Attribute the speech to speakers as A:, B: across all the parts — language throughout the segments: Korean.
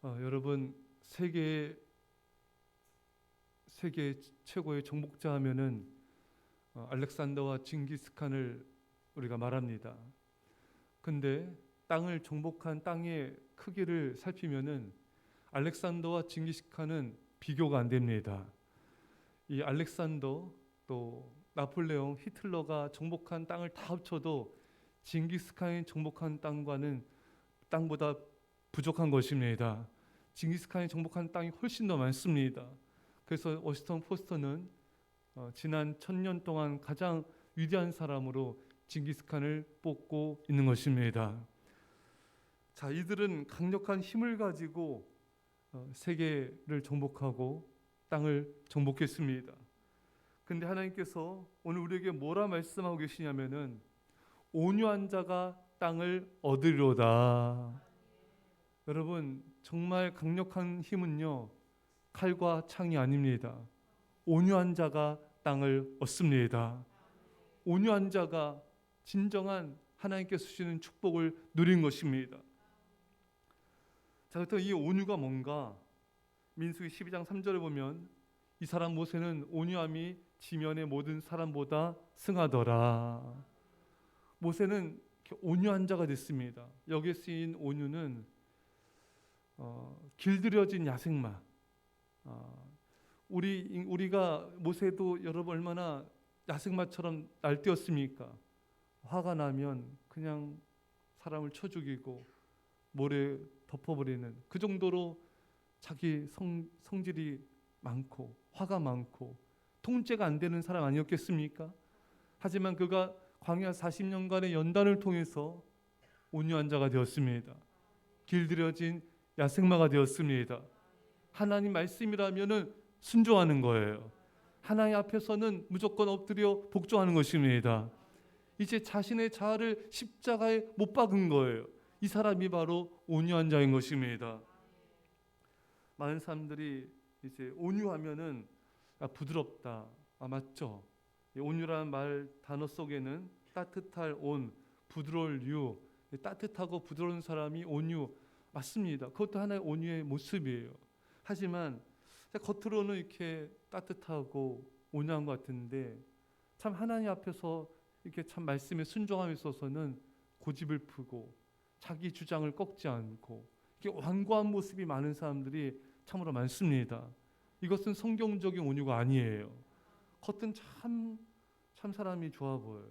A: 여러분 세계 최고의 정복자 하면은 알렉산더와 징기스칸을 우리가 말합니다. 근데 땅을 정복한 땅의 크기를 살피면은 알렉산더와 징기스칸은 비교가 안 됩니다. 이 알렉산더 또 나폴레옹, 히틀러가 정복한 땅을 다 합쳐도 징기스칸이 정복한 땅보다 부족한 것입니다. 징기스칸이 정복한 땅이 훨씬 더 많습니다. 그래서 워싱턴 포스터는 지난 1000년 동안 가장 위대한 사람으로 징기스칸을 뽑고 있는 것입니다. 자, 이들은 강력한 힘을 가지고 세계를 정복하고 땅을 정복했습니다. 근데 하나님께서 오늘 우리에게 뭐라 말씀하고 계시냐면은 온유한 자가 땅을 얻으리로다. 여러분, 정말 강력한 힘은요, 칼과 창이 아닙니다. 온유한 자가 땅을 얻습니다. 온유한 자가 진정한 하나님께서 주시는 축복을 누린 것입니다. 자, 그렇다면 이 온유가 뭔가? 민수기 12장 3절에 보면 이 사람 모세는 온유함이 지면의 모든 사람보다 승하더라. 모세는 온유한 자가 됐습니다. 여기에 쓰인 온유는 길들여진 야생마. 우리가 모세도 여러분 얼마나 야생마처럼 날뛰었습니까? 화가 나면 그냥 사람을 쳐 죽이고 모래 덮어버리는 그 정도로 자기 성질이 많고 화가 많고 통제가 안 되는 사람 아니었겠습니까? 하지만 그가 광야 40년간의 연단을 통해서 온유한 자가 되었습니다. 길들여진 야생마가 되었습니다. 하나님 말씀이라면은 순종하는 거예요. 하나님 앞에서는 무조건 엎드려 복종하는 것입니다. 이제 자신의 자아를 십자가에 못 박은 거예요. 이 사람이 바로 온유한 자인 것입니다. 많은 사람들이 이제 온유하면은 부드럽다. 맞죠? 온유라는 말 단어 속에는 따뜻할 온, 부드러울 유, 따뜻하고 부드러운 사람이 온유 맞습니다. 그것도 하나의 온유의 모습이에요. 하지만 겉으로는 이렇게 따뜻하고 온유한 것 같은데 참 하나님 앞에서 이렇게 참 말씀에 순종함에 있어서는 고집을 푸고 자기 주장을 꺾지 않고 이렇게 완고한 모습이 많은 사람들이 참으로 많습니다. 이것은 성경적인 온유가 아니에요. 겉은 참 사람이 좋아 보여요.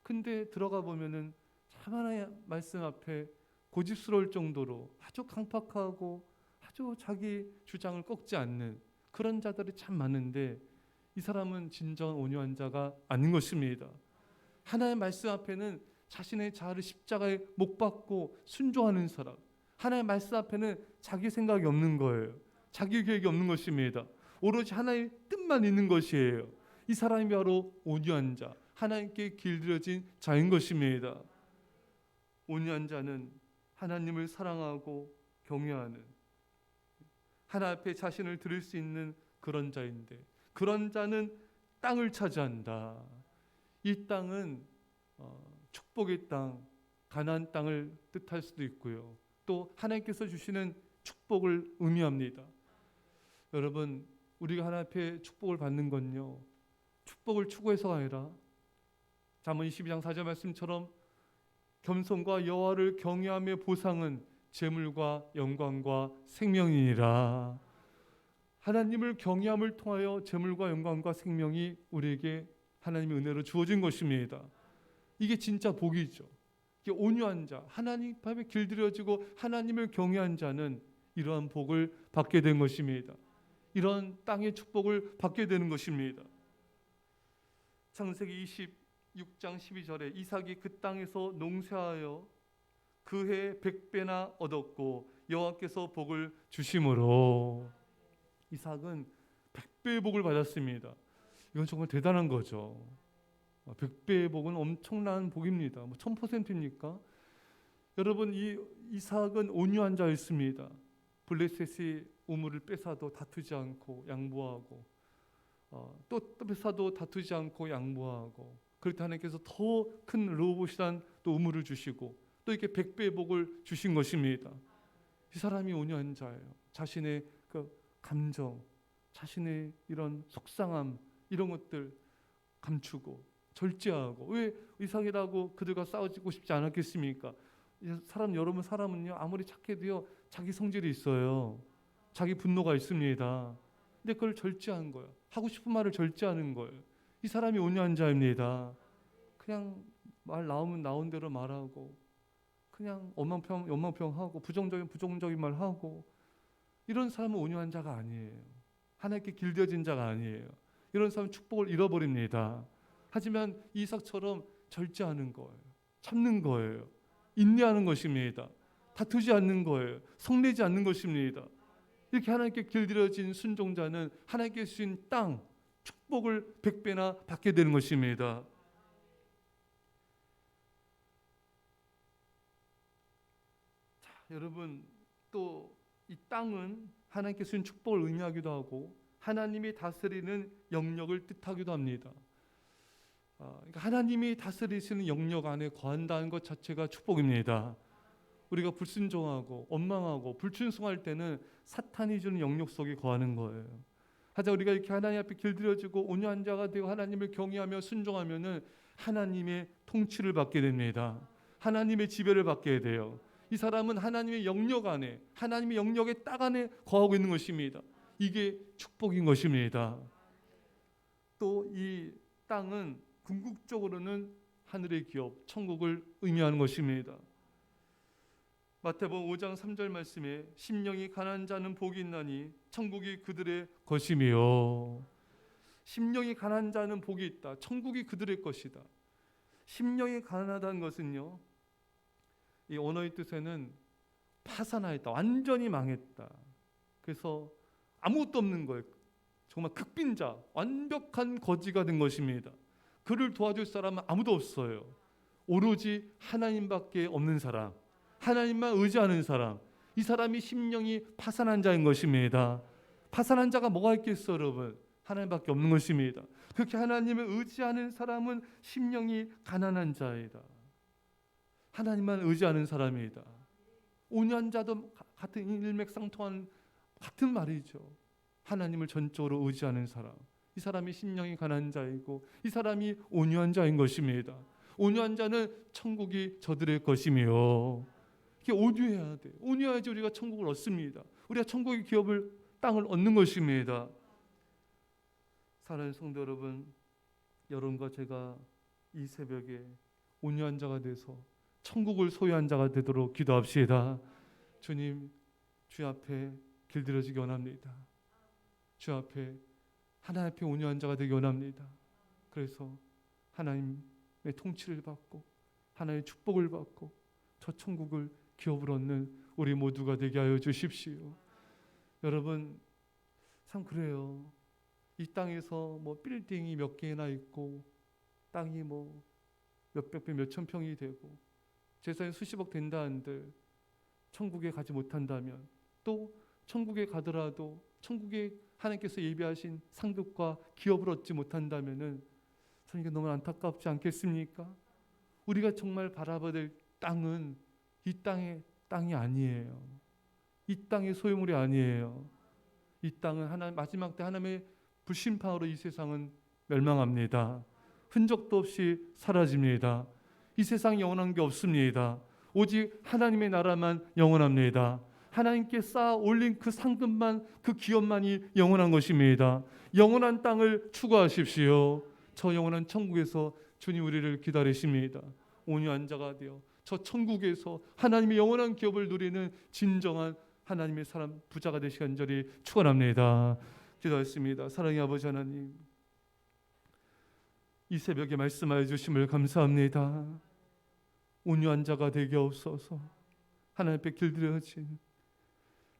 A: 근데 들어가 보면은 참 하나의 말씀 앞에 고집스러울 정도로 아주 강팍하고 아주 자기 주장을 꺾지 않는 그런 자들이 참 많은데 이 사람은 진정한 온유한 자가 아닌 것입니다. 하나의 말씀 앞에는 자신의 자아를 십자가에 못 박고 순종하는 사람, 하나의 말씀 앞에는 자기 생각이 없는 거예요. 자기 계획이 없는 것입니다. 오로지 하나의 뜻만 있는 것이에요. 이 사람이 바로 온유한 자, 하나님께 길들여진 자인 것입니다. 온유한 자는 하나님을 사랑하고 경외하는 하나님 앞에 자신을 드릴 수 있는 그런 자인데 그런 자는 땅을 차지한다. 이 땅은 축복의 땅, 가나안 땅을 뜻할 수도 있고요. 또 하나님께서 주시는 축복을 의미합니다. 여러분, 우리가 하나님 앞에 축복을 받는 건요, 축복을 추구해서가 아니라 잠언 22장 4절 말씀처럼 겸손과 여호와를 경외함의 보상은 재물과 영광과 생명이니라. 하나님을 경외함을 통하여 재물과 영광과 생명이 우리에게 하나님의 은혜로 주어진 것입니다. 이게 진짜 복이죠. 이게 온유한 자, 하나님 앞에 길들여지고 하나님을 경외한 자는 이러한 복을 받게 된 것입니다. 이런 땅의 축복을 받게 되는 것입니다. 창세기 26장 12절에 이삭이 그 땅에서 농사하여 그 해 100배나 얻었고 여호와께서 복을 주심으로. 이삭은 100배의 복을 받았습니다. 이건 정말 대단한 거죠. 100배의 복은 엄청난 복입니다. 1000%입니까? 여러분, 이 이삭은 온유한 자였습니다. 블레셋이 우물을 뺏어도 다투지 않고 양보하고 또 뺏어도 다투지 않고 양보하고, 그렇게 하나님께서 더 큰 르호봇이란 또 우물을 주시고 또 이렇게 100배의 복을 주신 것입니다. 이 사람이 온유한 자예요. 자신의 그 감정, 자신의 이런 속상함 이런 것들 감추고 절제하고, 왜 이삭이라고 그들과 싸우고 싶지 않았겠습니까? 여러분 사람은요 아무리 착해도요 자기 성질이 있어요. 자기 분노가 있습니다. 근데 그걸 절제한 거예요. 하고 싶은 말을 절제하는 거예요. 이 사람이 온유한 자입니다. 그냥 말 나오면 나온 대로 말하고, 그냥 원망평하고 부정적인 말 하고, 이런 사람은 온유한 자가 아니에요. 하나님께 길들여진 자가 아니에요. 이런 사람은 축복을 잃어버립니다. 하지만 이삭처럼 절제하는 거예요. 참는 거예요. 인내하는 것입니다. 다투지 않는 거예요. 성내지 않는 것입니다. 이렇게 하나님께 길들여진 순종자는 하나님께 주신 땅, 축복을 100배나 받게 되는 것입니다. 자, 여러분, 또 이 땅은 하나님께 주신 축복을 의미하기도 하고 하나님이 다스리는 영역을 뜻하기도 합니다. 그러니까 하나님이 다스리시는 영역 안에 거한다는 것 자체가 축복입니다. 우리가 불순종하고 원망하고 불충성할 때는 사탄이 주는 영역 속에 거하는 거예요. 하자 우리가 이렇게 하나님 앞에 길들여지고 온유한 자가 되고 하나님을 경외하며 순종하면은 하나님의 통치를 받게 됩니다. 하나님의 지배를 받게 돼요. 이 사람은 하나님의 영역 안에, 하나님의 영역의 땅 안에 거하고 있는 것입니다. 이게 축복인 것입니다. 또 이 땅은 궁극적으로는 하늘의 기업, 천국을 의미하는 것입니다. 마태복음 5장 3절 말씀에 심령이 가난한 자는 복이 있나니 천국이 그들의 것이며, 심령이 가난한 자는 복이 있다. 천국이 그들의 것이다. 심령이 가난하다는 것은요, 이 언어의 뜻에는 파산하였다, 완전히 망했다. 그래서 아무것도 없는 거예요. 정말 극빈자, 완벽한 거지가 된 것입니다. 그를 도와줄 사람은 아무도 없어요. 오로지 하나님밖에 없는 사람, 하나님만 의지하는 사람, 이 사람이 심령이 파산한 자인 것입니다. 파산한 자가 뭐가 있겠어요, 여러분? 하나님밖에 없는 것입니다. 그렇게 하나님을 의지하는 사람은 심령이 가난한 자이다. 하나님만 의지하는 사람이다. 온유한 자도 같은 일맥상통한 같은 말이죠. 하나님을 전적으로 의지하는 사람, 이 사람이 심령이 가난한 자이고 이 사람이 온유한 자인 것입니다. 온유한 자는 천국이 저들의 것이며, 이게 온유해야 돼. 온유해야지 우리가 천국을 얻습니다. 우리가 천국의 기업을, 땅을 얻는 것입니다. 사랑하는 성도 여러분, 여러분과 제가 이 새벽에 온유한 자가 돼서 천국을 소유한 자가 되도록 기도합시다. 주님, 주 앞에 길들여지기 원합니다. 주 앞에, 하나님 앞에 온유한 자가 되기 원합니다. 그래서 하나님의 통치를 받고 하나님의 축복을 받고 저 천국을 기업을 얻는 우리 모두가 되게 하여 주십시오. 여러분, 참 그래요. 이 땅에서 뭐 빌딩이 몇 개나 있고 땅이 뭐 몇백 평, 몇천 평이 되고 재산이 수십억 된다 한들 천국에 가지 못한다면, 또 천국에 가더라도 천국에 하나님께서 예비하신 상급과 기업을 얻지 못한다면은 저는 이게 너무 안타깝지 않겠습니까? 우리가 정말 바라봐야 될 땅은 이 땅의 땅이 아니에요. 이 땅의 소유물이 아니에요. 이 땅은 하나님, 마지막 때 하나님의 불심판으로 이 세상은 멸망합니다. 흔적도 없이 사라집니다. 이 세상 영원한 게 없습니다. 오직 하나님의 나라만 영원합니다. 하나님께 쌓아 올린 그 상급만, 그 기업만이 영원한 것입니다. 영원한 땅을 추구하십시오. 저 영원한 천국에서 주님 우리를 기다리십니다. 온유한 자가 되어 저 천국에서 하나님의 영원한 기업을 누리는 진정한 하나님의 사람, 부자가 되시기 간절히 축원합니다. 기도하겠습니다. 사랑의 아버지 하나님, 이 새벽에 말씀하여 주심을 감사합니다. 온유한 자가 되게 없어서 하나님 앞에 길들여진,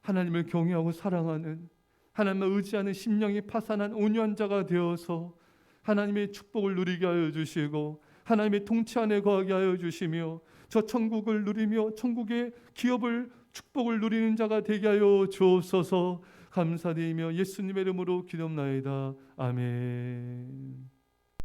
A: 하나님을 경외하고 사랑하는, 하나님을 의지하는 심령이 파산한 온유한 자가 되어서 하나님의 축복을 누리게 하여 주시고 하나님의 통치 안에 거하게 하여 주시며 저 천국을 누리며 천국의 기업을, 축복을 누리는 자가 되게 하여 주옵소서. 감사드리며 예수님의 이름으로 기도합나이다. 아멘.